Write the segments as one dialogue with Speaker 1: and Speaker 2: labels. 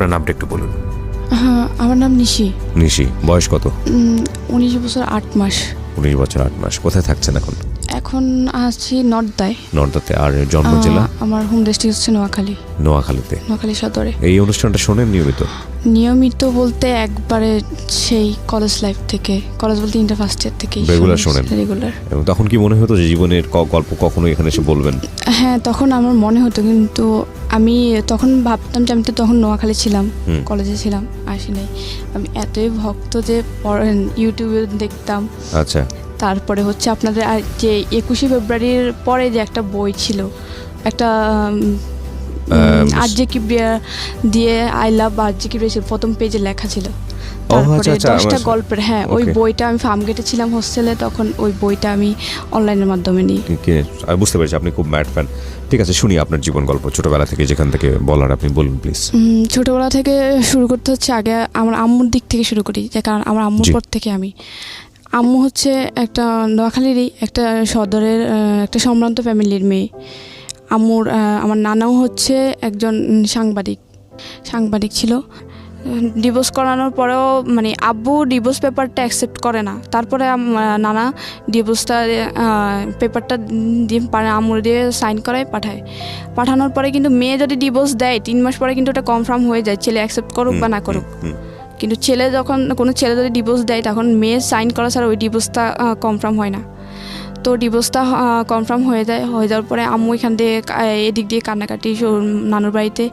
Speaker 1: আপনার নামটা একটু বলুন।
Speaker 2: হ্যাঁ, আমার নাম নিশি।
Speaker 1: নিশি, বয়স কত?
Speaker 2: 19 বছর 8 মাস।
Speaker 1: 19 বছর 8 মাস। কোথায় থাকছেন এখন?
Speaker 2: এখন আছি নর্দায়।
Speaker 1: নর্দাতে। আর জন্ম জেলা?
Speaker 2: আমার হোম ডিস্ট্রিক্ট হচ্ছে নোয়াখালী।
Speaker 1: নোয়াখালীতে।
Speaker 2: নোয়াখালী সদরে।
Speaker 1: এই অনুষ্ঠানটা শোনেন নিয়মিত?
Speaker 2: নিয়মিত বলতে একবারে সেই কলেজ লাইফ থেকে, কলেজ বলতে ইন্টার ফার্স্ট ইয়ার থেকে
Speaker 1: রেগুলার শোনেন?
Speaker 2: রেগুলার।
Speaker 1: এবং তখন কি মনে হতো যে জীবনের গল্প কখনো এখানে এসে বলবেন?
Speaker 2: হ্যাঁ, তখন আমার মনে হতো, কিন্তু আমি তখন ভাবতাম যে আমি তো তখন নোয়াখালী ছিলাম, কলেজে ছিলাম, আসি নাই। আমি এতই ভক্ত যে ইউটিউবে দেখতাম।
Speaker 1: আচ্ছা।
Speaker 2: তারপরে হচ্ছে আপনাদের যে 21শে ফেব্রুয়ারির পরে যে একটা বই ছিল, একটা আরজে কিবরিয়া দিয়ে আই লাভ আরজে কিবরিয়া ছিল, প্রথম পেজে লেখা ছিল। তারপরে 10টা গল্পের, হ্যাঁ, ওই বইটা আমি ফার্মগেটে ছিলাম হোস্টেলে, তখন ওই বইটা আমি অনলাইনের মাধ্যমে নিই।
Speaker 1: আমি বুঝতে পেরেছি আপনি খুব ম্যাড ফ্যান। ঠিক আছে, শুনি আপনার জীবন গল্প ছোটবেলা থেকে, যেখান থেকে বলার আপনি বলুন প্লিজ।
Speaker 2: ছোটবেলা থেকে শুরু করতে হচ্ছে, আগে আমার আম্মুর দিক থেকে শুরু করি, যে কারণ আমার আম্মুর পর থেকে আম্মু হচ্ছে একটা নোয়াখালীরই একটা সদরের একটা সম্ভ্রান্ত ফ্যামিলির মেয়ে। আমার নানাও হচ্ছে একজন সাংবাদিক ছিল। ডিভোর্স করানোর পরেও মানে আব্বু ডিভোর্স পেপারটা অ্যাকসেপ্ট করে না। তারপরে নানা ডিভোর্সটা পেপারটা দিয়ে আম্মুর দিয়ে সাইন করায় পাঠানোর পরে কিন্তু মেয়ে যদি ডিভোর্স দেয় 3 মাস পরে কিন্তু ওটা কনফার্ম হয়ে যায়, ছেলে অ্যাকসেপ্ট করুক বা না করুক। কিন্তু কোনো ছেলে যদি ডিভোর্স দেয়, তখন মেয়ে সাইন করা ছাড়া ওই ডিভোর্সটা কনফার্ম হয় না। তো ডিভোর্সটা কনফার্ম হয়ে যাওয়ার পরে আম্মু এখান থেকে এদিক দিয়ে কান্নাকাটি নানুর বাড়িতে।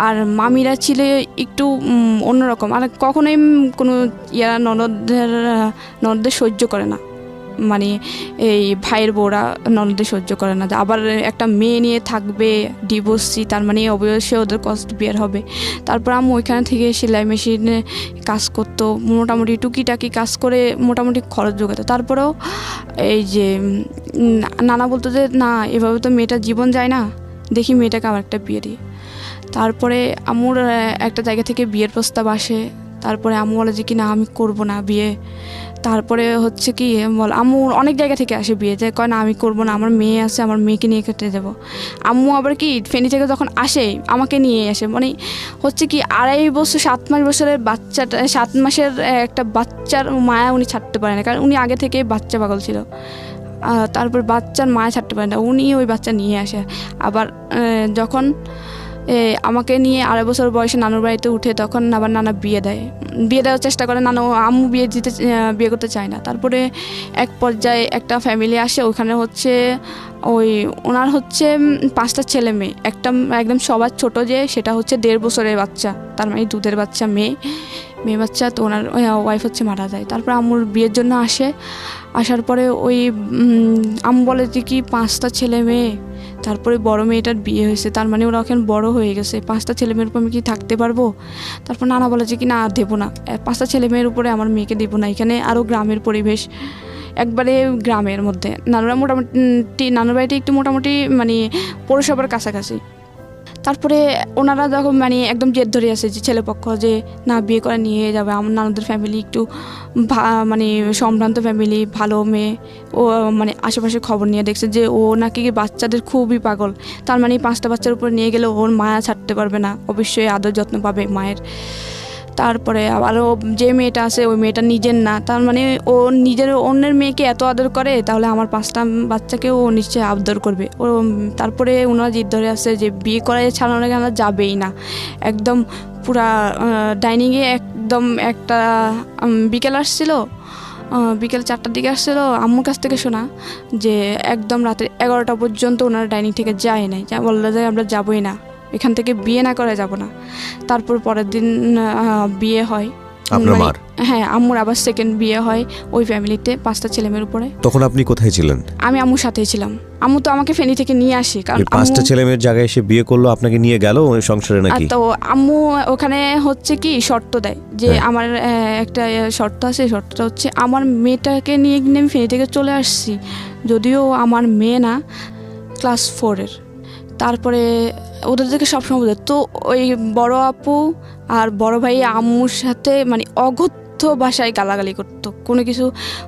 Speaker 2: আর মামিরা ছিল একটু অন্যরকম, আর কখনোই কোনো ননদদের সহ্য করে না, মানে এই ভাইয়ের বউরা ননদদের সহ্য করে না। আবার একটা মেয়ে নিয়ে থাকবে ডিভোর্সি, তার মানে অবশ্যই ওদের কষ্ট বিয়ার হবে। তারপর আম্মু ওইখানে থেকে সেলাই মেশিনে কাজ করতো, মোটামুটি টুকিটাকি কাজ করে মোটামুটি খরচ জোগাতো। তারপরেও এই যে নানা বলতো যে না, এভাবে তো মেয়েটার জীবন যায় না, দেখি মেয়েটাকে আমার একটা বিয়ে দিই। তারপরে আম্মুর একটা জায়গা থেকে বিয়ের প্রস্তাব আসে। তারপরে আম্মু বলে যে কি না, আমি করবো না বিয়ে। তারপরে হচ্ছে কি আম্মু অনেক জায়গা থেকে আসে বিয়ে, যে কয় না আমি করবো না, আমার মেয়ে আছে, আমার মেয়েকে নিয়ে কেটে যাবো। আম্মু আবার কি ফেনী থেকে যখন আসে আমাকে নিয়ে আসে, মানে হচ্ছে কি 2.5 বছর 7 বছরের বাচ্চাটা, 7 মাসের একটা বাচ্চার মায়া উনি ছাড়তে পারে না, কারণ উনি আগে থেকে বাচ্চা পাগল ছিল। তারপর বাচ্চার মায়া ছাড়তে পারে না, উনি ওই বাচ্চা নিয়ে আসে। আবার যখন আমাকে নিয়ে 2.5 বছর বয়সে নানুর বাড়িতে উঠে, তখন আবার নানা বিয়ে দেওয়ার চেষ্টা করে। আম্মু বিয়ে করতে চায় না। তারপরে এক পর্যায়ে একটা ফ্যামিলি আসে, ওখানে হচ্ছে ওনার হচ্ছে 5টা ছেলে মেয়ে। একটা একদম সবার ছোট যে, সেটা হচ্ছে 1.5 বছরের বাচ্চা, তার মানে দুধের বাচ্চা, মেয়ে বাচ্চা। তো ওনার ওয়াইফ হচ্ছে মারা যায়। তারপর আম্মুর বিয়ের জন্য আসার পরে আম্মু বলে যে কি 5টা ছেলে মেয়ে, তারপরে বড় মেয়েটার বিয়ে হয়েছে, তার মানে ওরা এখন বড় হয়ে গেছে, 5টা ছেলে মেয়ের উপর আমি কি থাকতে পারবো? তারপর নানা বলে যে কি না, দেবো না, 5টা ছেলে মেয়ের উপরে আমার মেয়েকে দেবো না। এখানে আরও গ্রামের পরিবেশ, একবারে গ্রামের মধ্যে। নানুর বাড়িতে একটু মোটামুটি মানে পৌরসভার কাছাকাছি। তারপরে ওনারা যখন মানে একদম জেদ ধরে আছে যে ছেলেপক্ষ যে না, বিয়ে করে নিয়ে যাবে। আমার নানুদের ফ্যামিলি একটু মানে সম্ভ্রান্ত ফ্যামিলি, ভালো মেয়ে। ও মানে আশেপাশে খবর নিয়ে দেখছে যে ও নাকি বাচ্চাদের খুবই পাগল, তার মানে 5টা বাচ্চার উপর নিয়ে গেলে ওর মায়া ছাড়তে পারবে না, অবশ্যই আদর যত্ন পাবে মায়ের। তারপরে আবারও যে মেয়েটা আছে, ওই মেয়েটা নিজের না, তার মানে ও নিজের অন্যের মেয়েকে এত আদর করে, তাহলে আমার 5টা বাচ্চাকেও ও নিশ্চয়ই আদর করবে। তারপরে ওনারা জিদ ধরে আছে যে বিয়ে করায় ছাড়ানো কেন যাবেই না। একদম পুরা ডাইনিংয়ে একদম একটা বিকেল 4টার দিকে আসছিল, আম্মুর কাছ থেকে শোনা যে একদম রাতে 11টা পর্যন্ত ওনারা ডাইনিং থেকে যায় নাই, যা বললো যে আমরা যাবোই না, এখান থেকে বিয়ে না করে যাব না। তারপর পরের দিন বিয়ে হয় আপনার মার? হ্যাঁ, আম্মুর আবার সেকেন্ড বিয়ে হয় ওই ফ্যামিলিতে 5টা ছেলেমেয়ের উপরে।
Speaker 1: তখন আপনি কোথায় ছিলেন? আমি
Speaker 2: আম্মুর সাথেই ছিলাম। আম্মু তো আমাকে ফেনী থেকে নিয়ে আসি, কারণ
Speaker 1: 5টা ছেলেমেয়ের জায়গায় এসে বিয়ে করলো, আপনাকে নিয়ে গেল ওই সংসারে নাকি?
Speaker 2: তো আম্মু ওখানে হচ্ছে কি শর্ত দেয় যে আমার একটা শর্ত আছে, শর্তটা হচ্ছে আমার মেয়েটাকে নিয়ে আমি ফেনী থেকে চলে আসছি, যদিও আমার মেয়ে না, ক্লাস 4-এর। তারপরে ওদের থেকে সবসময় বোঝে। তো ওই বড় আপু আর বড় ভাই আম্মুর সাথে মানে অগত্য ভাষায় গালাগালি করতো কোনো কিছু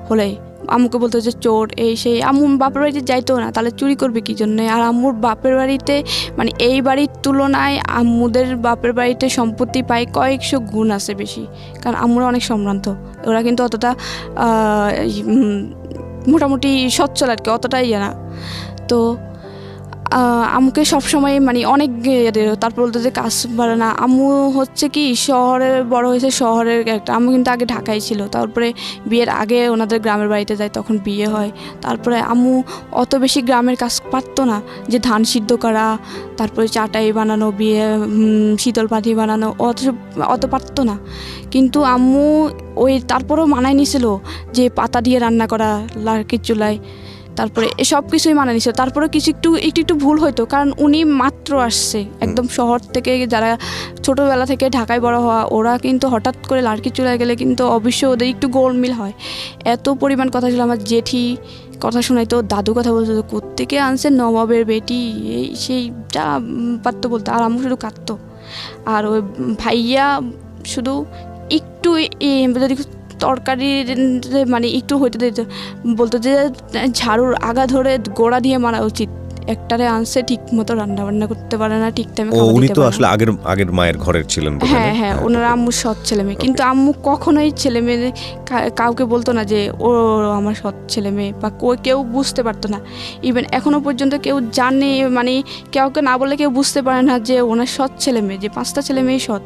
Speaker 2: হলেই। আম্মুকে বলতো যে চোর এই সেই। আম্মু বাপের বাড়িতে যাইতো না, তাহলে চুরি করবে কী জন্যে? আর আম্মুর বাপের বাড়িতে মানে এই বাড়ির তুলনায় আম্মুদের বাপের বাড়িতে সম্পত্তি পায় কয়েকশো গুণ আছে বেশি, কারণ আম্মুরা অনেক সম্ভ্রান্ত। ওরা কিন্তু অতটা মোটামুটি সচ্ছল আর কি, অতটাই না। তো আম্মুকে সবসময় মানে অনেক তারপর বলতো যে কাজ পারে না। আম্মু হচ্ছে কি শহরে বড় হয়েছে, শহরের একটা। আম্মু কিন্তু আগে ঢাকায় ছিল, তারপরে বিয়ের আগে ওনাদের গ্রামের বাড়িতে যায়, তখন বিয়ে হয়। তারপরে আম্মু অত বেশি গ্রামের কাজ পারতো না, যে ধান সিদ্ধ করা, তারপরে চাটাই বানানো, বিয়ে শীতল পাটি বানানো, অত পারতো না। কিন্তু আম্মু ওই তারপরেও মানায় নিছিল যে পাতা দিয়ে রান্না করা লার্কির চুলায়, তারপরে সব কিছুই মানা নিছিল। তারপরে কিছু একটু ভুল হইতো, কারণ উনি মাত্র আসছে একদম শহর থেকে, যারা ছোটোবেলা থেকে ঢাকায় বড় হওয়া, ওরা কিন্তু হঠাৎ করে লাড়কি চুলায় গেলে কিন্তু অবশ্যই ওদের একটু গোলমিল হয়। এত পরিমাণ কথা ছিল। আমার জেঠি কথা শোনাইতো, দাদু কথা বলতো, কোত্থেকে আনছে নবাবের বেটি, এই সেইটা পারতো বলতো। আর আম্মু শুধু কাঁদতো। আর ওই ভাইয়া শুধু একটু যদি তরকারি মানে একটু হইতে দিত, বলতো যে ঝাড়ুর আগা ধরে গোড়া দিয়ে মারা উচিত, একটারে আনছে ঠিক মতো রান্না বান্না করতে পারে না, ঠিক টাইমে খাওয়া দিতে পারে না।
Speaker 1: উনি তো আসলে আগের মায়ের ঘরের ছিলেন।
Speaker 2: হ্যাঁ, ওনারা আম্মুর সৎ ছেলে মেয়ে। কিন্তু আম্মু কখনোই ছেলে মেয়ে কাউকে বলতো না যে ও আমার সৎ ছেলে মেয়ে, বা কেউ বুঝতে পারতো না। ইভেন এখনো পর্যন্ত কেউ জানে, মানে কাউকে না বলে কেউ বুঝতে পারে না যে ওনার সৎ ছেলে মেয়ে, যে 5টা ছেলে মেয়ে সৎ।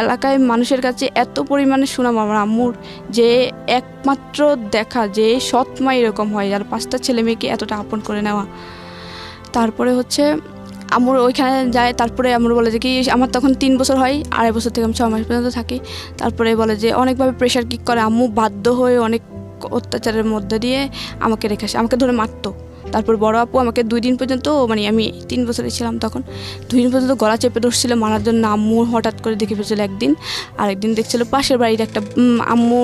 Speaker 2: এলাকায় মানুষের কাছে এত পরিমাণে সুনাম আমার আম্মুর, যে একমাত্র দেখা যে সৎ মা এরকম হয়, আর 5টা ছেলে মেয়েকে এতটা আপন করে নেওয়া। তারপরে হচ্ছে আমার ওইখানে যায়। তারপরে আমার বলে যে কি, আমার তখন 3 বছর হয়, 2.5 বছর থেকে আমি 6 মাস পর্যন্ত থাকি। তারপরে বলে যে অনেকভাবে প্রেশার কিক করে। আম্মু বাধ্য হয়ে অনেক অত্যাচারের মধ্যে দিয়ে আমাকে রেখে আসে, আমাকে ধরে মারতো। তারপর বড় আপু আমাকে 2 দিন পর্যন্ত, মানে আমি 3 বছরে ছিলাম তখন, 2 দিন পর্যন্ত গলা চেপে ধরছিল মারার জন্য। আম্মু হঠাৎ করে দেখে ফেলছিল একদিন। আরেকদিন দেখছিল পাশের বাড়ির একটা আম্মু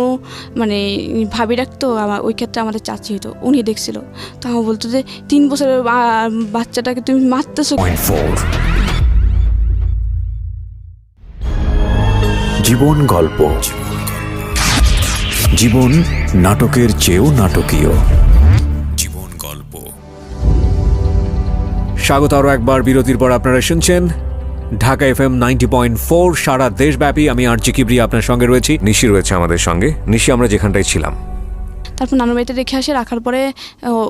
Speaker 2: মানে ভাবি রাখতো, ওই ক্ষেত্রে আমাদের চাচি হতো, উনি দেখছিল। তো আমার বলতো যে 3 বছরের বাচ্চাটাকে তুমি মারতেছো।
Speaker 3: জীবন গল্প, জীবন নাটকের চেয়েও নাটকীয়। জীবন গল্প। স্বাগত আরও একবার বিরতির পর। আপনারা শুনছেন ঢাকা FM 90.4 সারা দেশব্যাপী। আমি আরজি কিবরিয়া আপনার সঙ্গে রয়েছি, নিশি রয়েছে আমাদের সঙ্গে। নিশি, আমরা যেখানটায় ছিলাম,
Speaker 2: তারপর নানুর বাড়িতে রেখে আসে। রাখার পরে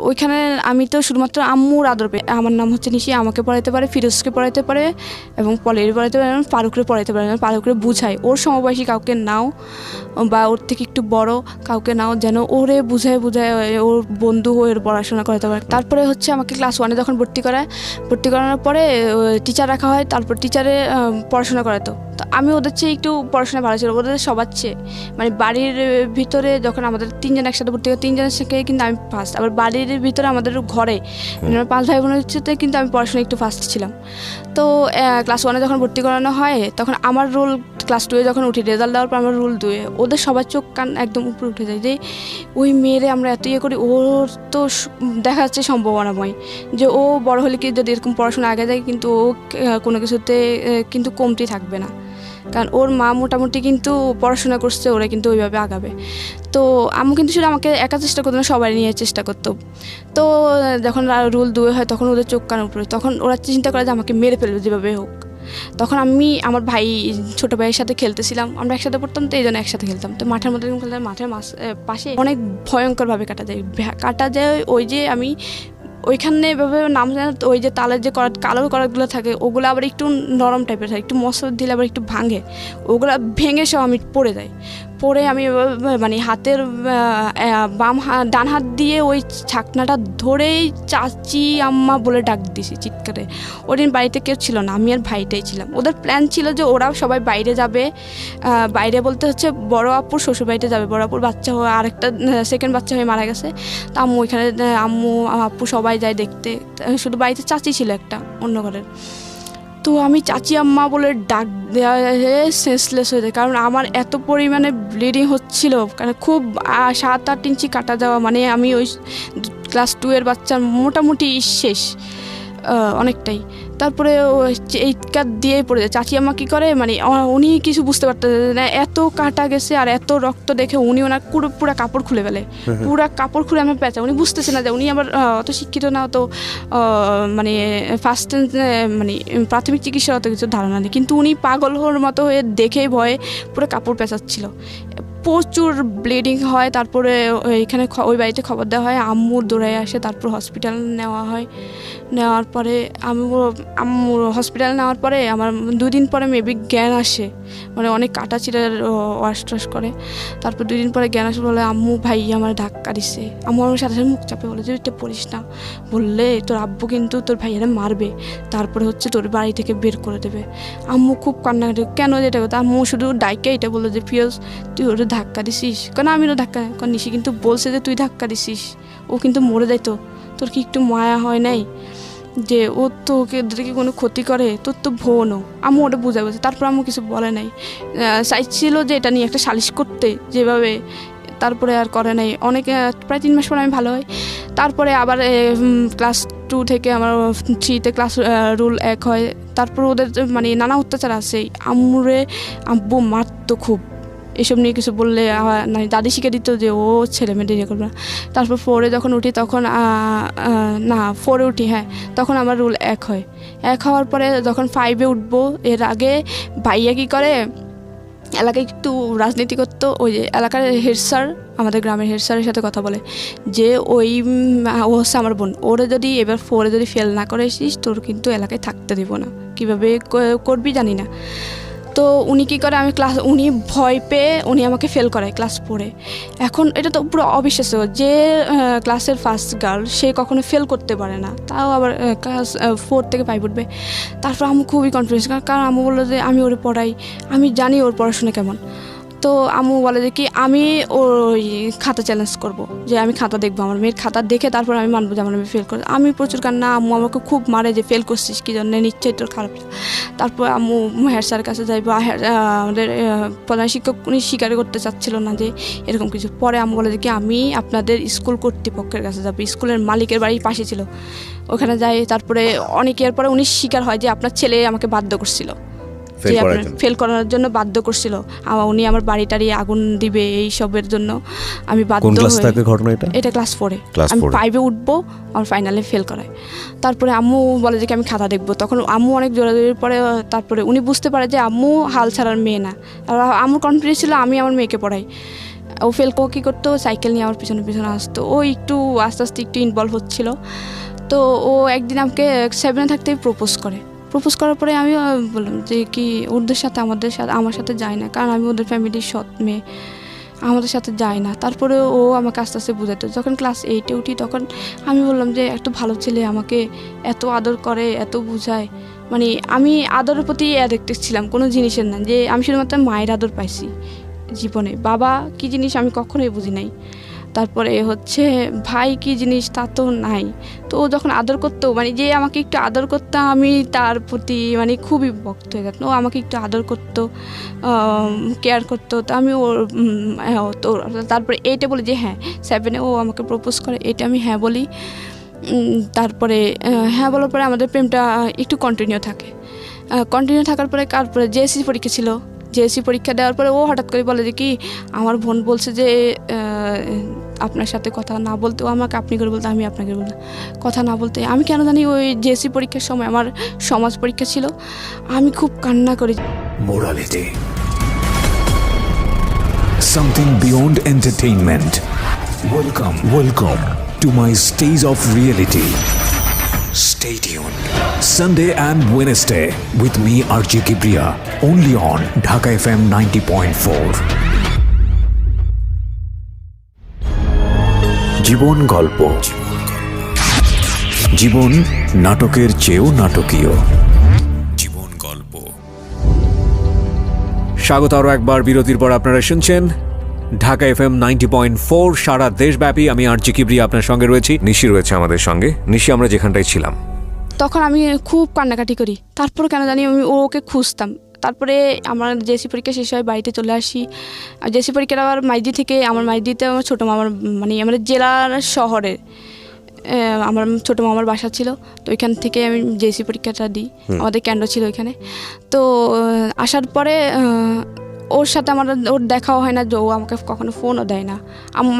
Speaker 2: ওইখানে আমি তো শুধুমাত্র আম্মুর আদর পেয়ে। আমার নাম হচ্ছে নিশি, আমাকে পড়াইতে পারে, ফিরোজকে পড়াইতে পারে, এবং পলের পড়াইতে পারে, ফারুকরে পড়াইতে পারে। ফারুকরে বুঝাই ওর সমবয়সী কাউকে নাও, বা ওর থেকে একটু বড় কাউকে নাও, যেন ওরে বুঝায় ওর বন্ধু হয়ে ওর পড়াশোনা করাতে পারে। তারপরে হচ্ছে আমাকে ক্লাস 1-এ যখন ভর্তি করানোর পরে টিচার রাখা হয়। তারপর টিচারে পড়াশোনা করাতো। তো আমি ওদের চেয়ে একটু পড়াশোনা ভালো ছিল, ওদের সবার চেয়ে। মানে বাড়ির ভিতরে যখন আমাদের 3 জন একসাথে ভর্তি হয়, 3 জনের থেকে কিন্তু আমি ফার্স্ট। আবার বাড়ির ভিতরে আমাদের ঘরে 5 ভাই বোনের হচ্ছে, কিন্তু আমি পড়াশোনা একটু ফার্স্ট ছিলাম। তো ক্লাস 1-এ যখন ভর্তি করানো হয়, তখন আমার রোল ক্লাস 2-এ যখন উঠি, রেজাল্ট দেওয়ার পর আমার রোল 2-এ। ওদের সবার চোখ কান একদম উপরে উঠে যায় যে ওই মেয়েরে আমরা এত করি, ওর তো দেখা যাচ্ছে সম্ভাবনাময়, যে ও বড় হলে কি যদি এরকম পড়াশোনা আগে যায়, কিন্তু ও কোনো কিছুতে কিন্তু কমতি থাকবে না, কারণ ওর মা মোটামুটি কিন্তু পড়াশোনা করছে, ওরা কিন্তু ওইভাবে আগাবে। তো আম্মু কিন্তু শুধু আমাকে একা চেষ্টা করতো না, সবাই নিয়ে চেষ্টা করতো। তো যখন রোল 2 হয়, তখন ওদের চোখ কান উপরে, তখন ওরা চিন্তা করে যে আমাকে মেরে ফেলবে যেভাবে হোক। তখন আমি আমার ভাই ছোটো ভাইয়ের সাথে খেলতেছিলাম, আমরা একসাথে পড়তাম, তো এই জন্য একসাথে খেলতাম। তো মাঠের মধ্যে খেলতাম, মাঠের পাশে অনেক ভয়ঙ্করভাবে কাটা যায়। ওই যে আমি ওইখানে এভাবে নাম জানা, ওই যে তালের যে কালো করাতগুলো থাকে, ওগুলো আবার একটু নরম টাইপের থাকে, একটু মশলা দিলে আবার একটু ভাঙে, ওগুলো ভেঙে সব আমি পড়ে যাই। পরে আমি মানে হাতের ডান হাত দিয়ে ওই ছাকনাটা ধরেই চাচি আম্মা বলে ডাক দিছি চিৎকারে। ওই দিন বাড়িতে কেউ ছিল না, আমি আর ভাইটাই ছিলাম। ওদের প্ল্যান ছিল যে ওরা সবাই বাইরে যাবে, বাইরে বলতে হচ্ছে বড় আপুর শ্বশুর বাড়িতে যাবে। বড় আপুর বাচ্চা হয়ে আরেকটা সেকেন্ড বাচ্চা হয়ে মারা গেছে। তো আম্মু ওইখানে, আম্মু আপু সবাই যায় দেখতে, শুধু বাড়িতে চাচি ছিল একটা অন্য ঘরের। তো আমি চাচি আম্মা বলে ডাক দেওয়া সেন্সলেস হয়ে যায়, কারণ আমার এত পরিমাণে ব্লিডিং হচ্ছিল, কারণ খুব 7-8 ইঞ্চি কাটা যাওয়া, মানে আমি ওই ক্লাস 2-এর বাচ্চার মোটামুটি শেষ। অনেকটাই। তারপরে ও এই কাজ দিয়ে পড়ে যায়। চাচি আমা কী করে মানে উনি কিছু বুঝতে পারতেন না, এত কাটা গেছে আর এত রক্ত দেখে উনি ওনার পুরো কাপড় খুলে ফেলে, পুরো কাপড় খুলে আমার পেঁচা। উনি বুঝতেছে না যে উনি আবার অত শিক্ষিত না, অত মানে ফার্স্ট মানে প্রাথমিক চিকিৎসার অত কিছু ধারণা নেই, কিন্তু উনি পাগল হওয়ার মতো হয়ে দেখেই ভয়ে পুরো কাপড় পেঁচাচ্ছিল, প্রচুর ব্লিডিং হয়। তারপরে এখানে ওই বাড়িতে খবর দেওয়া হয়, আম্মুর দৌড়ায় আসে, তারপর হসপিটাল নেওয়া হয়। নেওয়ার পরে আম্মু হসপিটাল নেওয়ার পরে আমার 2 দিন পরে মেবি জ্ঞান আসে, মানে অনেক কাটা চিরার ওয়াশ টাশ করে। তারপর 2 দিন পরে জ্ঞান আসে, বলে আম্মু ভাই আমার ধাক্কা দিচ্ছে। আম্মু আমার সাথে সাথে মুখ চাপে বলে যে এটা পড়িস না, বললে তোর আব্বু কিন্তু তোর ভাইয়েরা মারবে, তারপরে হচ্ছে তোর বাড়ি থেকে বের করে দেবে। আম্মু খুব কান্নাকাটি, কেন যেটা কথা। আম্মু শুধু ডাইকে এটা বললো যে ফিরোজ তুই ওটা ধাক্কা দিছিস, কেন আমি ওটা ধাক্কা, কারণ নিশি কিন্তু বলছে যে তুই ধাক্কা দিছিস, ও কিন্তু মরে যাইতো, তোর কি একটু মায়া হয় নাই যে ও তো ওদেরকে কোনো ক্ষতি করে, তোর তো বোনও। আম্মু ওটা বুঝে বলছে। তারপর আম্মু কিছু বলে নাই, চাইছিল যে এটা নিয়ে একটা সালিশ করতে যেভাবে, তারপরে আর করে নাই। অনেকে প্রায় 3 মাস পরে আমি ভালো হই। তারপরে আবার ক্লাস 2 থেকে আমার 3তে ক্লাস রুল 1 হয়। তারপর ওদের মানে নানা অত্যাচার আছে, আব্বু মারতো খুব, এসব নিয়ে কিছু বললে দাদি শিখে দিত যে ও ছেলে মেয়েদের ইয়ে করবে না। তারপর 4-এ যখন উঠি তখন 4-এ উঠি, হ্যাঁ, তখন আমার রুল 1 হয়। 1 হওয়ার পরে যখন 5-এ উঠবো, এর আগে ভাইয়া কী করে, এলাকায় একটু রাজনীতি করতো। ওই যে এলাকার হেড স্যার, আমাদের গ্রামের হেড স্যারের সাথে কথা বলে যে ওই ও হচ্ছে আমার বোন, ওরা যদি এবার 4-এ যদি ফেল না করে এসিস তোর কিন্তু এলাকায় থাকতে দিব না, কীভাবে করবি জানি না। তো উনি কী করে, উনি ভয় পেয়ে উনি আমাকে ফেল করায় ক্লাস 4-এ। এখন এটা তো পুরো অবিশ্বাস্য যে ক্লাসের ফার্স্ট গার্ল সে কখনো ফেল করতে পারে না, তাও আবার ক্লাস 4 থেকে 5 উঠবে। তারপর আমি খুবই কনফিউজ, কারণ আমি বললো যে আমি ওরে পড়াই, আমি জানি ওর পড়াশোনা কেমন। তো আম্মু বলে যে কি আমি ওই খাতা চ্যালেঞ্জ করব, যে আমি খাতা দেখবো, আমার মেয়ের খাতা দেখে তারপর আমি মানবো যে আমার মেয়ে ফেল করে। আমি প্রচুর কান্না, আম্মু আমাকে খুব মারে যে ফেল করছিস কী জন্য, নিশ্চয়ই তোর খারাপ। তারপর আম্মু হেড স্যারের কাছে যাইবো, আমাদের প্রধান শিক্ষক উনি স্বীকার করতে চাচ্ছিল না যে এরকম কিছু। পরে আম্মু বলে যে কি আমি আপনাদের স্কুল কর্তৃপক্ষের কাছে যাবো, স্কুলের মালিকের বাড়ির পাশে ছিল, ওখানে যাই। তারপরে অনেক ইয়ার পরে উনি স্বীকার হয় যে আপনার ছেলে আমাকে বাধ্য করছিল, যে আপনার ফেল করার জন্য বাধ্য করছিল। উনি আমার বাড়িটারি আগুন দিবে এইসবের জন্য আমি বাধ্য হই।
Speaker 1: ঘটনা
Speaker 2: এটা ক্লাস 4-এ, আমি 5-এ উঠবো, আমার ফাইনালে ফেল করায়। তারপরে আম্মু বলে যে আমি খাতা দেখবো, তখন আম্মু অনেক জোরাজোরির পরে তারপরে উনি বুঝতে পারে যে আম্মু হাল ছাড়ার মেয়ে না। আর আম্মুর কনফিডেন্স ছিল আমি আমার মেয়েকে পড়াই। ও ফেল কী করতো, সাইকেল নিয়ে আমার পিছনে পিছনে আসতো, ও একটু আস্তে আস্তে একটু ইনভলভ হচ্ছিল। তো ও একদিন আমাকে 7-এ থাকতেই প্রপোজ করার পরে আমি বললাম যে কি ওদের সাথে আমার সাথে যায় না, কারণ আমি ওদের ফ্যামিলির সৎ মেয়ে, আমাদের সাথে যায় না। তারপরে ও আমাকে আস্তে আস্তে বোঝাতো। যখন ক্লাস 8-এ উঠি তখন আমি বললাম যে একটা ভালো ছেলে আমাকে এত আদর করে, এত বোঝায়, মানে আমি আদরের প্রতি অ্যাডিক্টেড ছিলাম, কোনো জিনিসের না, যে আমি শুধুমাত্র মায়ের আদর পাইছি জীবনে, বাবা কী জিনিস আমি কখনোই বুঝি নাই। তারপরে হচ্ছে ভাই কী জিনিস তা তো নাই। তো ও যখন আদর করতো, মানে যে আমাকে একটু আদর করতো, আমি তার প্রতি মানে খুবই ভক্ত হয়ে যেতাম। ও আমাকে একটু আদর করতো, কেয়ার করতো, তো আমি ওর তো তারপরে 8-এ বলি যে হ্যাঁ, 7-এ ও আমাকে প্রপোজ করে, এটা আমি হ্যাঁ বলি। তারপরে হ্যাঁ বলার পরে আমাদের প্রেমটা একটু কন্টিনিউ থাকার পরে তারপরে জেএসসি পরীক্ষা ছিল। জেএসসি পরীক্ষা দেওয়ার পরে ও হঠাৎ করে বলে যে কি আমার বোন বলছে যে আপনার সাথে কথা না বলতে, ও আমাকে আপনি করে বলতে, আমি আপনাকে বলতে, কথা না বলতে। আমি কেন জানি ওই জেএসসি পরীক্ষার সময় আমার সমাজ পরীক্ষা ছিল, আমি খুব কান্না করি।
Speaker 4: Morality. Something beyond entertainment. Welcome to my stage of reality. Stay tuned. Sunday and Wednesday with me RJ Kibriya, only on Dhaka FM 90.4. জীবন গল্প, জীবন নাটকের চেয়েও নাটকীয়। জীবন গল্প।
Speaker 3: স্বাগত আরও একবার বিরতির পর। আপনারা শুনছেন ঢাকা FM 90.4 সারা দেশব্যাপী। আমি আরজি কিবরিয়া আপনার সঙ্গে রয়েছি, নিশি রয়েছে আমাদের সঙ্গে। নিশি, আমরা যেখানটায় ছিলাম
Speaker 2: তখন আমি খুব কান্নাকাটি করি। তারপর কেন জানি আমি ওকে খুঁজতাম। তারপরে আমার জেএসসি পরীক্ষা শেষ হয়, বাড়িতে চলে আসি। আর জেএসসি পরীক্ষাটা আবার মাইদি থেকে, আমার মাইদিতে আমার ছোটো মামার মানে আমাদের জেলার শহরের আমার ছোটো মামার বাসা ছিল, তো ওইখান থেকে আমি জেএসসি পরীক্ষাটা দিই। আমাদের কেন্দ্র ছিল ওইখানে। তো আসার পরে ওর সাথে ওর দেখাও হয় না, যে ও আমাকে কখনো ফোনও দেয় না।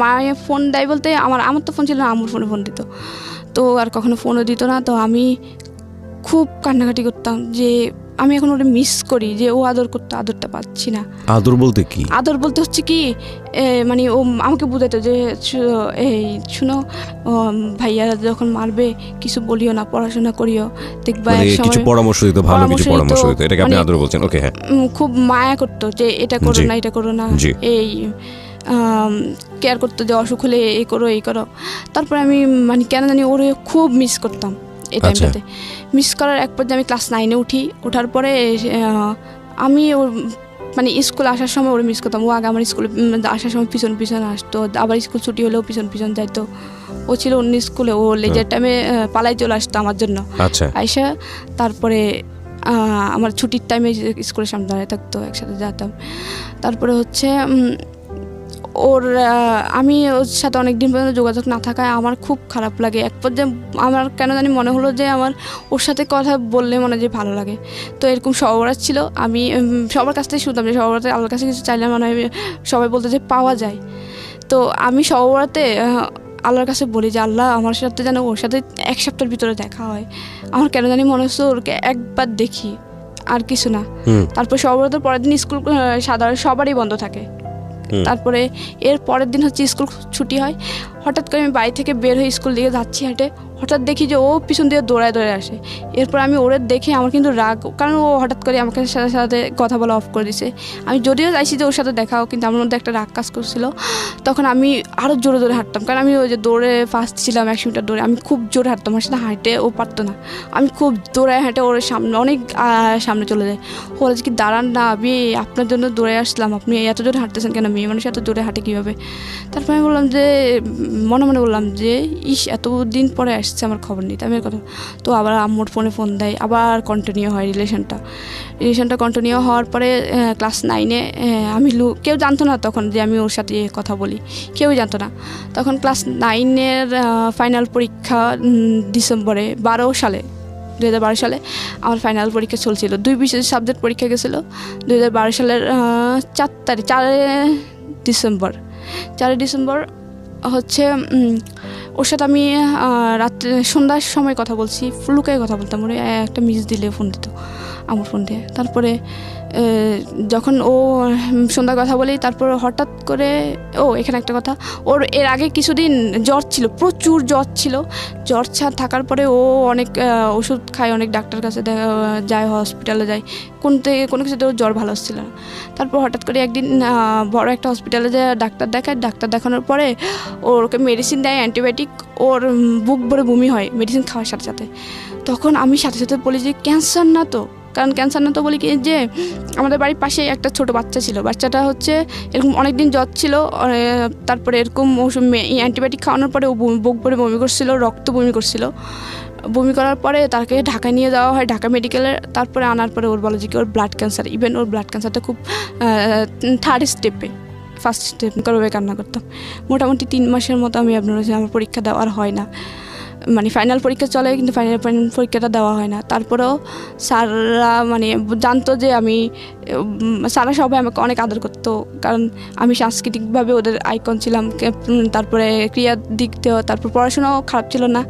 Speaker 2: মায়ে ফোন দেয় বলতে আমার তো ফোন ছিল না, আমার ফোন দিত। তো আর কখনো ফোনও দিত না। তো আমি খুব কান্নাকাটি করতাম যে আমি এখন ওটা মিস করি, যে ও আদর করতো, আদরটা পাচ্ছি না।
Speaker 1: আদর বলতে কি?
Speaker 2: আদর বলতে হচ্ছে কি, মানে ও আমাকে বুঝাইতো যে এই শুনো, ভাইয়া যখন মারবে কিছু বলিও না, পড়াশোনা করিও, দেখবা
Speaker 1: মানে
Speaker 2: একসময়
Speaker 1: কিছু পরামর্শ দিত, ভালো কিছু পরামর্শ দিত, এটাকে আপনি আদর বলছেন? ওকে, হ্যাঁ।
Speaker 2: খুব মায়া করতো যে এটা করো না, এটা করো না, এই কেয়ার করতো যে অসুখ হলে এই করো এই করো। তারপরে আমি মানে কেন জানি ওরে খুব মিস করতাম এই টাইমটাতে। মিস করার এক পর্যায়ে আমি ক্লাস 9-এ উঠি। ওঠার পরে আমি ওর মানে স্কুল আসার সময় ওর মিস করতাম। ও আগে আমার স্কুলে আসার সময় পিছন পিছন আসতো, আবার স্কুল ছুটি হলেও পিছন পিছন যাইতো। ও ছিল অন্য স্কুলে, ও লেজার টাইমে পালাই চলে আসতো আমার জন্য। আইসা তারপরে আমার ছুটির টাইমে স্কুলের সামনে দাঁড়িয়ে থাকতো, একসাথে যেতাম। তারপরে হচ্ছে আমি ওর সাথে অনেক দিন পর্যন্ত যোগাযোগ না থাকায় আমার খুব খারাপ লাগে। এক পর্যায়ে আমার কেন জানি মনে হলো যে আমার ওর সাথে কথা বললে মনে হয় যে ভালো লাগে। তো এরকম সবরাত ছিল, আমি সবার কাছ থেকে শুনতাম যে সবরাতে আল্লাহর কাছে কিছু চাইলে মনে হয় সবাই বলতে যে পাওয়া যায়। তো আমি সবরাতে আল্লাহর কাছে বলি যে আল্লাহ আমার সাথে যেন ওর সাথে 1 সপ্তাহের ভিতরে দেখা হয়। আমার কেন জানি মনে হচ্ছে ওরকে একবার দেখি, আর কিছু না। তারপর সবরাতের পরের দিন স্কুল সাধারণ সবারই বন্ধ থাকে। তারপরে এর পরের দিন হচ্ছে স্কুল ছুটি হয়। হঠাৎ করে আমি বাড়ি থেকে বের হয়ে স্কুল দিকে যাচ্ছি হেঁটে, হঠাৎ দেখি যে ও পিছন দিয়ে দৌড়ায় আসে। এরপর আমি ওরে দেখে আমার কিন্তু রাগ, কারণ ও হঠাৎ করে আমাকে সাথে সাথে কথা বলা অফ করে দিছে। আমি যদিও চাইছি যে ওর সাথে দেখাও, কিন্তু আমার মধ্যে একটা রাগ কাজ করছিল। তখন আমি আরও জোরে জোরে হাঁটতাম, কারণ আমি ওই যে দৌড়ে ফার্স্ট ছিলাম 100 মিটার দৌড়ে। আমি খুব জোরে হাঁটতাম, ওর সাথে হাঁটে ও পারতো না। আমি খুব দৌড়ায় হেঁটে ওর সামনে অনেক সামনে চলে যাই। ও বলে কি দাঁড়ান না, আমি আপনার জন্য দৌড়ে আসলাম, আপনি এত জোরে হাঁটতেছেন কেন, মেয়ে মানুষ এত জোরে হাঁটে কীভাবে? তারপর আমি বললাম যে মনে মনে বললাম যে এতদিন পরে আসছে, আমার খবর নিতে আমি এর কথা। তো আবার আম্মুর ফোন দেয়, আবার কন্টিনিউ হয় রিলেশনটা কন্টিনিউ হওয়ার পরে ক্লাস 9-এ আমি কেউ জানতো না তখন যে আমি ওর সাথে কথা বলি, কেউই জানতো না তখন। ক্লাস 9-এর ফাইনাল পরীক্ষা ডিসেম্বরে 2012 সালে আমার ফাইনাল পরীক্ষা চলছিল। 2 বিশেষ সাবজেক্ট পরীক্ষা গেছিলো 2012 সালের 4 ডিসেম্বর হচ্ছে। ওর সাথে আমি রাত্রে সন্ধ্যার সময় কথা বলছি, লুকায় কথা বলতাম। ওরে একটা মিস দিলে ফোন দিত আমার ফোন দিয়ে। তারপরে যখন ও সন্ধ্যার কথা বলি, তারপর হঠাৎ করে এখানে একটা কথা, ওর এর আগে কিছুদিন জ্বর ছিল, প্রচুর জ্বর ছিল। জ্বর থাকার পরে ও অনেক ওষুধ খায়, অনেক ডাক্তার কাছে যায়, হসপিটালে যায়, কোনো কিছুতে ওর জ্বর ভালো হচ্ছিল না। তারপর হঠাৎ করে একদিন বড় একটা হসপিটালে যায় ডাক্তার দেখানোর পরে ওকে মেডিসিন দেয়, অ্যান্টিবায়োটিক। ওর বুক ভরে বমি হয় মেডিসিন খাওয়ার সাথে সাথে। তখন আমি সাথে সাথে বলি যে ক্যান্সার না তো, কারণ ক্যান্সার না তো বলি কি যে আমাদের বাড়ির পাশে একটা ছোট বাচ্চা ছিল, বাচ্চাটা হচ্ছে এরকম অনেক দিন জ্বর ছিল। তারপরে এরকম ওষুধ অ্যান্টিবায়োটিক খাওয়ানোর পরে ও বুক ভরে বমি করছিল, রক্ত বমি করছিল। বমি করার পরে তাকে ঢাকায় নিয়ে যাওয়া হয়, ঢাকা মেডিকেলে। তারপরে আনার পরে ওর বলে যে কি ওর ব্লাড ক্যান্সার। ইভেন ওর ব্লাড ক্যান্সারটা খুব 3rd স্টেপে, ফার্স্ট স্টেপ করবে, কান্না করতাম। মোটামুটি 3 মাসের মতো আমি আমার পরীক্ষা দেওয়ার হয় না, মানে ফাইনাল পরীক্ষা চলে কিন্তু ফাইনাল পরীক্ষাটা দেওয়া হয় না। তারপরেও স্যাররা মানে জানতো যে স্যাররা সবাই আমাকে অনেক আদর করতো, কারণ আমি সাংস্কৃতিকভাবে ওদের আইকন ছিলাম। তারপরে ক্রিয়ার দিক দিয়েও, তারপর পড়াশোনাও খারাপ ছিল না,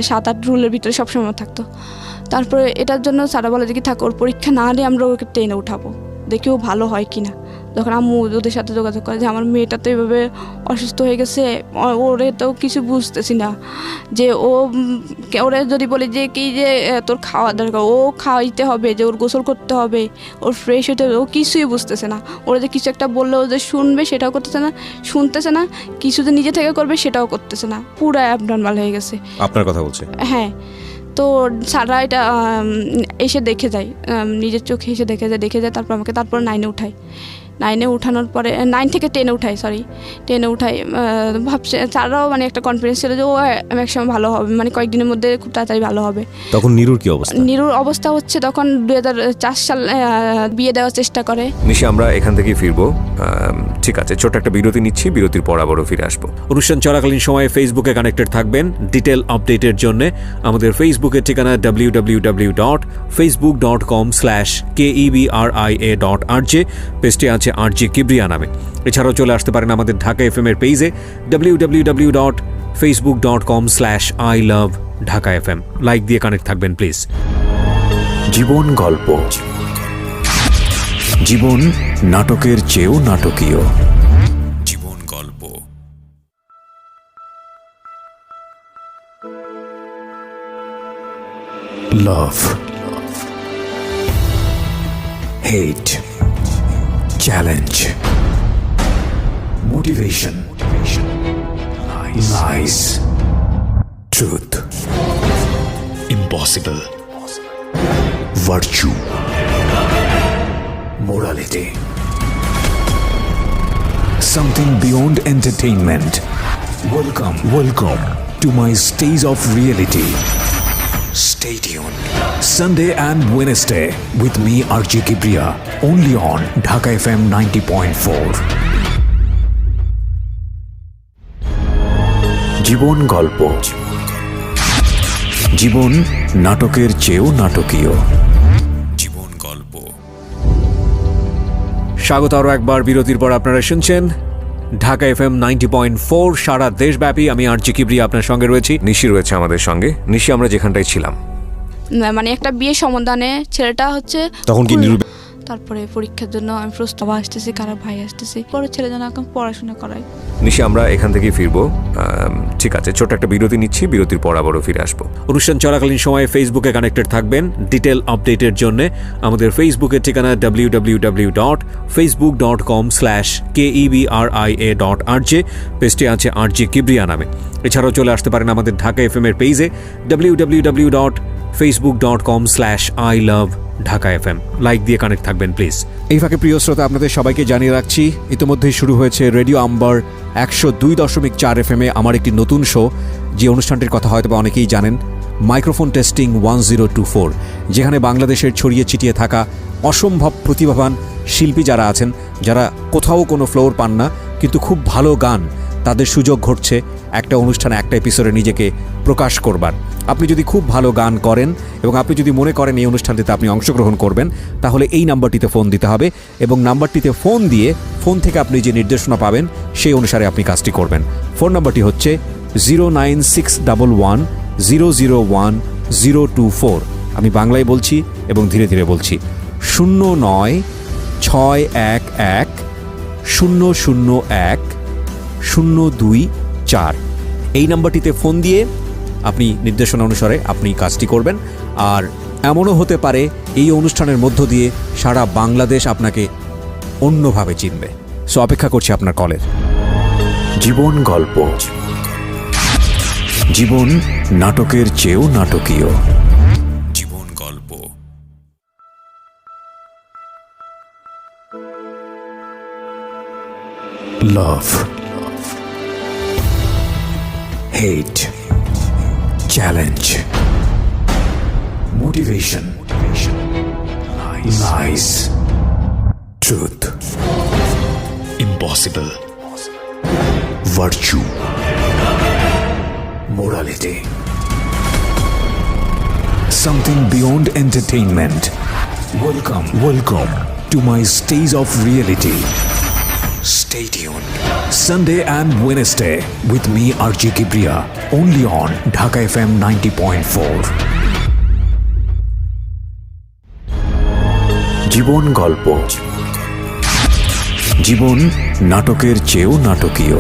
Speaker 2: 7-8 রুলের ভিতরে সবসময় থাকতো। তারপরে এটার জন্য স্যাররা বলে যে কি থাক, ওর পরীক্ষা না হলে আমরা ওকে টেনে উঠাবো, দেখি ও ভালো হয় কি না। যখন আম্মু ওদের সাথে যোগাযোগ করে যে আমার মেয়েটা তো এইভাবে অসুস্থ হয়ে গেছে, ওরে তো কিছু বুঝতেছি না, যে ওরে যদি বলি যে কি যে তোর খাওয়া দরকার, ও খাওয়াইতে হবে, যে ওর গোসল করতে হবে, ওর ফ্রেশ হতে হবে, ও কিছুই বুঝতেছে না। ওরা যে কিছু একটা বললে ও যে শুনবে সেটাও শুনতেছে না, কিছু যে নিজে থেকে করবে সেটাও করতেছে না, পুরো অ্যাবনর্মাল হয়ে গেছে।
Speaker 1: আপনার কথা বলছে?
Speaker 2: হ্যাঁ। তো স্যাররা এটা এসে দেখে যায়, নিজের চোখে এসে দেখে যায়। তারপর আমাকে 9-এ উঠায়। 9-এ উঠানোর পরে 9 থেকে 10-এ উঠাই, 10-এ উঠাই। ভাবছে তারাও মানে একটা কনফিডেন্স ছিল যে ও একসময় ভালো হবে, মানে কয়েকদিনের মধ্যে খুব তাড়াতাড়ি ভালো হবে।
Speaker 1: তখন নিরুর কি অবস্থা?
Speaker 2: নিরুর অবস্থা হচ্ছে তখন 2004 সাল বিয়ে দেওয়ার চেষ্টা করে।
Speaker 3: নিশি, আমরা এখান থেকে ফিরবো। ঠিক আছে, ছোট্ট একটা বিরতি নিচ্ছি, বিরতির পর আবারও ফিরে আসবো। অনুষ্ঠান চলাকালীন সময়ে ফেসবুকে কানেক্টেড থাকবেন ডিটেল আপডেটের জন্য। আমাদের ফেসবুকের ঠিকানা www.facebook.com/KEBRIA.RJ, পেজটি আছে RJ কিবরিয়া নামে। এছাড়াও চলে আসতে পারেন আমাদের ঢাকা FM এর পেজে www.facebook.com/ILoveDhakaFM, লাইক দিয়ে কানেক্ট থাকবেন প্লিজ।
Speaker 4: জীবন গল্প। জীবন নাটকের চেয়েও নাটকীয়। জীবন গল্প। Love, hate, challenge, motivation, lies, truth, impossible, virtue, morality, something beyond entertainment. Welcome to my stage of reality. Stay tuned. Sunday and Wednesday with me RJ Kibriya, only on Dhaka FM 90.4. জীবন গল্প। জীবন নাটকের চেয়েও নাটকীয়। জীবন গল্প।
Speaker 3: স্বাগত আরও একবার বিরতির পর। আপনারা শুনছেন ঢাকা FM 90.4 সারা দেশব্যাপী। আমি RJ কিবরিয়া আপনার সঙ্গে রয়েছি, নিশি রয়েছে আমাদের সঙ্গে। নিশি, আমরা যেখানটায় ছিলাম,
Speaker 2: মানে একটা বিয়ে সমাধানে ছেলেটা হচ্ছে
Speaker 1: তখন কি নিরু
Speaker 2: তারপরে পরীক্ষার জন্য আমি প্রস্তাব আসতেছি, কারা ভাই আসতেছি, পরে ছেলে যেন এখন পড়াশোনা করাই।
Speaker 3: নিশি, আমরা এখান থেকে ফিরবো। ঠিক আছে, ছোট্ট একটা বিরতি নিচ্ছি, বিরতির পর আবারও ফিরে আসবো। অনুষ্ঠান চলাকালীন সময়ে ফেসবুকে কানেক্টেড থাকবেন ডিটেল আপডেটের জন্য। আমাদের ফেসবুকের ঠিকানা www.facebook.com/KEBRIA.RJ, পেজটি আছে RJ কিবরিয়া নামে। এছাড়াও চলে আসতে পারেন আমাদের ঢাকা FM এর পেজে www.facebook.com/ILoveDhakaFM, লাইক দিয়ে কানেক্ট থাকবেন প্লিজ। এই ফাঁকে প্রিয় শ্রোতা, আপনাদের সবাইকে জানিয়ে রাখছি ইতিমধ্যেই শুরু হয়েছে রেডিও আম্বার 102.4 FM এ আমার একটি নতুন শো, যে অনুষ্ঠানটির কথা হয়তো অনেকেই জানেন, মাইক্রোফোন টেস্টিং 1024, যেখানে বাংলাদেশের ছড়িয়ে ছিটিয়ে থাকা অসম্ভব প্রতিভাবান শিল্পী যারা আছেন, যারা কোথাও কোনো ফ্লোর পান না কিন্তু খুব ভালো গান, তাদের সুযোগ ঘটছে একটা অনুষ্ঠানে, একটা এপিসোডে নিজেকে প্রকাশ করবার। আপনি যদি খুব ভালো গান করেন এবং আপনি যদি মনে করেন এই অনুষ্ঠানটিতে আপনি অংশগ্রহণ করবেন, তাহলে এই নাম্বারটিতে ফোন দিতে হবে এবং নাম্বারটিতে ফোন দিয়ে ফোন থেকে আপনি যে নির্দেশনা পাবেন সেই অনুসারে আপনি কাজটি করবেন। ফোন নাম্বারটি হচ্ছে 09611001024। আমি বাংলায় বলছি এবং ধীরে ধীরে বলছি, 096101001024। এই নাম্বারটিতে ফোন দিয়ে আপনি নির্দেশনা অনুসারে আপনি কাজটি করবেন। আর এমনও হতে পারে এই অনুষ্ঠানের মধ্য দিয়ে সারা বাংলাদেশ আপনাকে অন্যভাবে চিনবে। সো অপেক্ষা করছি আপনার কলের।
Speaker 4: জীবন গল্প। জীবন নাটকের চেয়েও নাটকীয়। জীবন গল্প। Love, hate, challenge, motivation, lies, truth, impossible, virtue, morality, something beyond entertainment. Welcome to my stage of reality. Stay tuned. Sunday and Wednesday with me RJ Kibriya, only on Dhaka FM 90.4. জীবন গল্প। জীবন নাটকের চেয়েও নাটকীয়।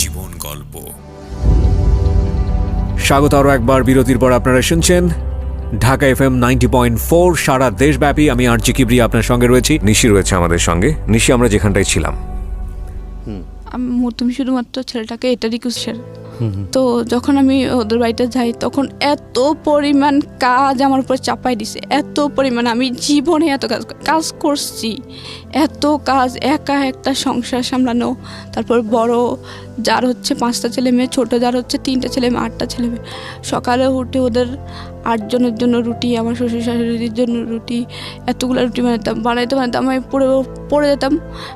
Speaker 4: জীবন গল্প।
Speaker 3: স্বাগত আরও একবার বিরতির পর। আপনারা শুনছেন ঢাকা FM 90.4 সারা দেশব্যাপী। আমি RJ কিবরিয়া আপনার সঙ্গে রয়েছি, নিশি রয়েছে আমাদের সঙ্গে। নিশি, আমরা যেখানটায় ছিলাম,
Speaker 2: তুমি শুধুমাত্র ছেলেটাকে এটা রিকোয়েস্ট তো যখন আমি ওদের বাড়িতে যাই তখন এত পরিমাণ কাজ আমার উপর চাপাই দিছে, এত পরিমাণ, আমি জীবনে এত কাজ করছি, এত কাজ, একা একটা সংসার সামলানো, তারপর বড় যার হচ্ছে 5টা ছেলে মেয়ে, ছোটো যার হচ্ছে 3টা ছেলে মেয়ে, 8টা ছেলে মেয়ে, সকালে উঠে ওদের 8 জনের জন্য রুটি, আমার শ্বশুর শাশুড়ির জন্য রুটি, এতগুলো রুটি বানাইতে আমি পড়ে যেতাম,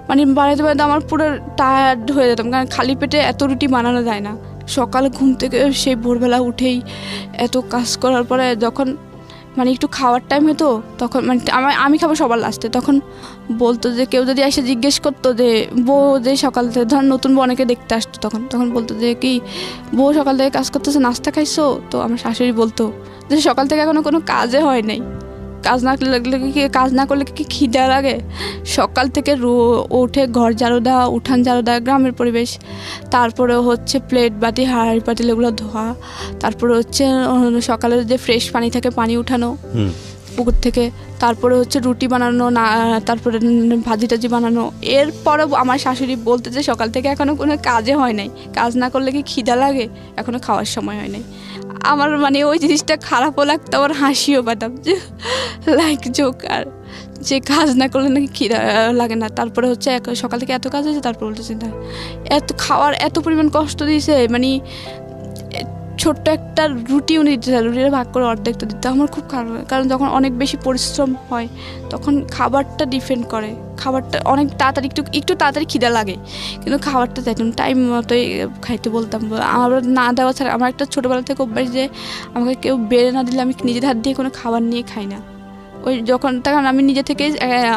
Speaker 2: মানে বানাইতে আমার পুরো টায়ার্ড হয়ে যেতাম, কারণ খালি পেটে এত রুটি বানানো যায় না। সকালে ঘুম থেকে সেই ভোরবেলা উঠেই এত কাজ করার পরে যখন মানে একটু খাওয়ার টাইম হতো তখন মানে আমি খাবো সবার লাস্টে, তখন বলতো যে কেউ যদি এসে জিজ্ঞেস করতো যে বউ যে সকাল থেকে, ধর নতুন বউ অনেকে দেখতে আসতো, তখন বলতো যে কি বউ সকাল থেকে কাজ করতেছে, নাস্তা খাইছো? তো আমার শাশুড়ি বলতো যে সকাল থেকে এখনো কোনো কাজে হয় নাই, কাজ না করলে কি খিদা লাগে? সকাল থেকে উঠে ঘর ঝাড়ু দেওয়া, উঠান ঝাড়ু দেওয়া, গ্রামের পরিবেশ, তারপরে হচ্ছে প্লেট বাটি হাঁড়ি পাতিল এগুলো ধোয়া, তারপরে হচ্ছে সকালে যে ফ্রেশ পানি থাকে পানি উঠানো পুকুর থেকে, তারপরে হচ্ছে রুটি বানানো, না তারপরে ভাজি টাজি বানানো। এরপরে আমার শাশুড়ি বলতে যে সকাল থেকে এখনো কোনো কাজে হয় নাই, কাজ না করলে কি খিদা লাগে? এখনো খাওয়ার সময় হয় নাই। আমার মানে ওই জিনিসটা খারাপও লাগতো, আবার হাসিও পেতাম যে লাইক জোকার, যে কাজ না করলে নাকি খিদা লাগে না। তারপরে হচ্ছে সকাল থেকে এত কাজ হয়েছে, তারপর বলতেছি না এত খাওয়ার এত পরিমাণ কষ্ট দিয়েছে, মানে ছোট্ট একটা রুটি উনি দিতে, রুটিটা ভাগ করে অর্ধেকটা দিতে আমার খুব খারাপ লাগে, কারণ যখন অনেক বেশি পরিশ্রম হয় তখন খাবারটা ডিপেন্ড করে, খাবারটা অনেক তাড়াতাড়ি একটু তাড়াতাড়ি খিদা লাগে, কিন্তু খাবারটা চাইতাম টাইম মতোই খাইতে বলতাম। আমার না দেওয়া ছাড়া আমার একটা ছোটোবেলা থেকে অভ্যাস যে আমাকে কেউ বেড়ে না দিলে আমি নিজের হাত দিয়ে কোনো খাবার নিয়ে খাই না। ওই তখন আমি নিজে থেকে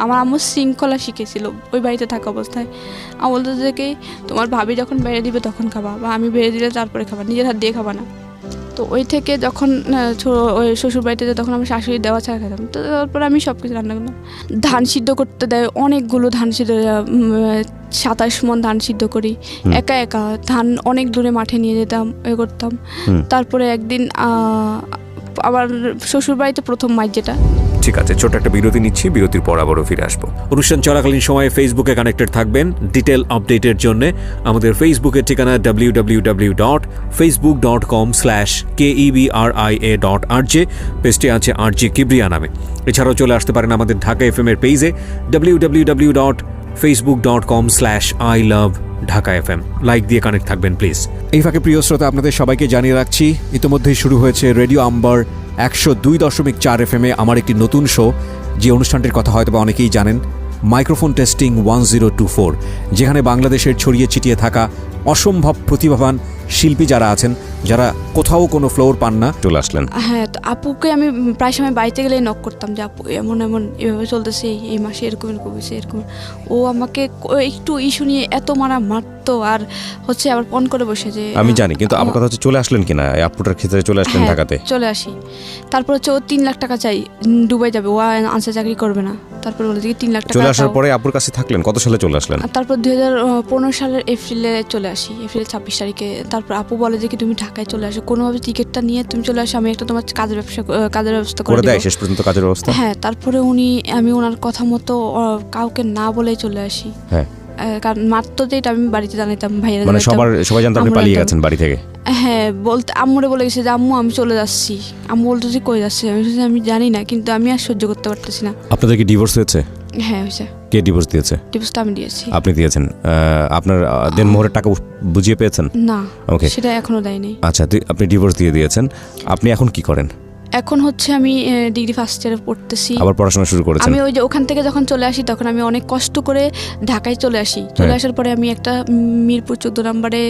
Speaker 2: আমার আম্মু শৃঙ্খলা শিখেছিল ওই বাড়িতে থাকা অবস্থায়। আমি বলতো যে কি তোমার ভাবি যখন বেড়ে দিবে তখন খাবা, বা আমি বেড়ে দিলে তারপরে খাবা, নিজের হাত দিয়ে খাবা না। তো ওই থেকে যখন ওই শ্বশুর বাড়িতে তখন আমি শাশুড়ি দেওয়া ছাড়া খেতাম। তো তারপরে আমি সব কিছু রান্না করলাম, ধান সিদ্ধ করতে দেয় অনেকগুলো, ধান সিদ্ধ 27 মণ ধান সিদ্ধ করি একা একা, ধান অনেক দূরে মাঠে নিয়ে যেতাম, করতাম। তারপরে একদিন আবার শ্বশুর বাড়িতে প্রথম মাইক যেটা।
Speaker 3: ঠিক আছে, ছোট একটা বিরতি নিচ্ছি, বিরতির পর আবারও ফিরে আসবো। অনুষ্ঠান চলাকালীন সময়ে ফেসবুকে কানেক্টেড থাকবেন ডিটেল আপডেটের জন্য। আমাদের ফেসবুকের ঠিকানা www.facebook.com/KEBRIA.RJ, পেজটি আছে RJ কিবরিয়া নামে। এছাড়াও চলে আসতে পারেন আমাদের ঢাকা FM এর পেজে www.facebook.com/ILoveDhakaFM, লাইক দিয়ে কানেক্ট থাকবেন প্লিজ। এই ফাঁকে প্রিয় শ্রোতা, আপনাদের সবাইকে জানিয়ে রাখছি ইতিমধ্যেই শুরু হয়েছে রেডিও আম্বার 102.4 FM আমার একটি নতুন শো, যে অনুষ্ঠানটির কথা হয়তো অনেকেই জানেন, মাইক্রোফোন টেস্টিং 1024, যেখানে বাংলাদেশের ছড়িয়ে ছিটিয়ে থাকা অসম্ভব প্রতিভাবান শিল্পী যারা আছেন, যারা কোথাও কোনো ফ্লোর পান না,
Speaker 1: চলে আসলেন।
Speaker 2: হ্যাঁ, তো আপুকে আমি প্রায় সময় বাড়িতে গেলে নক করতাম যে আপু এমন এভাবে চলতেছে, এই মাসে এরকম এরকম। ও আমাকে একটু ইস্যু নিয়ে এত মারতো, আর হচ্ছে আবার ফোন করে বসে যে
Speaker 1: আমি জানি, কিন্তু আমার কথা হচ্ছে চলে আসলেন কিনা এই আপুটার ক্ষেত্রে, চলে আসলেন ঢাকাতে?
Speaker 2: চলে আসি। তারপর হচ্ছে ও 3 লাখ টাকা চাই, দুবাই যাবে, ও আনসার চাকরি করবে না। তারপর বলে যে 3 লাখ টাকা
Speaker 1: চলে আসার পরে আপুর কাছে থাকলেন, কত সালে চলে আসলেন?
Speaker 2: তারপর 2015 সালের এপ্রিলে চলে আসি, এপ্রিল 26 তারিখে। তারপর আপু বলে যে কি তুমি ঢাকায় চলে আসো, কোনোভাবে টিকিটটা নিয়ে তুমি চলে আসো, আমি একটা তোমার কাজের ব্যবস্থা করে দেব।
Speaker 1: শেষ পর্যন্ত কাজের ব্যবস্থা?
Speaker 2: হ্যাঁ, তারপরে আমি ওনার কথা মতো কাউকে না বলেই চলে আসি।
Speaker 1: হ্যাঁ,
Speaker 2: কারণ মাত্র যেটা আমি বাড়িতে জানাইতাম, ভাইয়েরা
Speaker 1: মানে সবাই জানতো আপনি পালিয়ে গেছেন বাড়ি থেকে?
Speaker 2: হ্যাঁ, বলতে আম্মুরে বলে গেছে যে আম্মু আমি চলে যাচ্ছি। আম্মু বলতো যে কই যাচ্ছে, আমি জানি না, কিন্তু আমি আর সহ্য করতে পারতেছি না।
Speaker 1: আপনাদের কি ডিভোর্স হয়েছে?
Speaker 2: হ্যাঁ হয়েছে।
Speaker 1: কে ডিভোর্স দিয়েছে?
Speaker 2: ডিভোর্সটা আমি দিয়েছি।
Speaker 1: আপনি দিয়েছেন? আপনার দেনমোহরের টাকা বুঝিয়ে পেয়েছেন?
Speaker 2: না,
Speaker 1: ওকে,
Speaker 2: সেটা এখনো দেয়নি।
Speaker 1: আচ্ছা, আপনি ডিভোর্স দিয়ে দিয়েছেন, আপনি এখন কি করেন?
Speaker 2: এখন হচ্ছে আমি ডিগ্রি ফার্স্ট ইয়ারে পড়তেছি।
Speaker 1: আবার পড়াশোনা শুরু করেছেন?
Speaker 2: আমি ওই যে ওখান থেকে যখন চলে আসি তখন আমি অনেক কষ্ট করে ঢাকায় চলে আসি। চলে আসার পরে আমি একটা মিরপুর 14 নম্বরে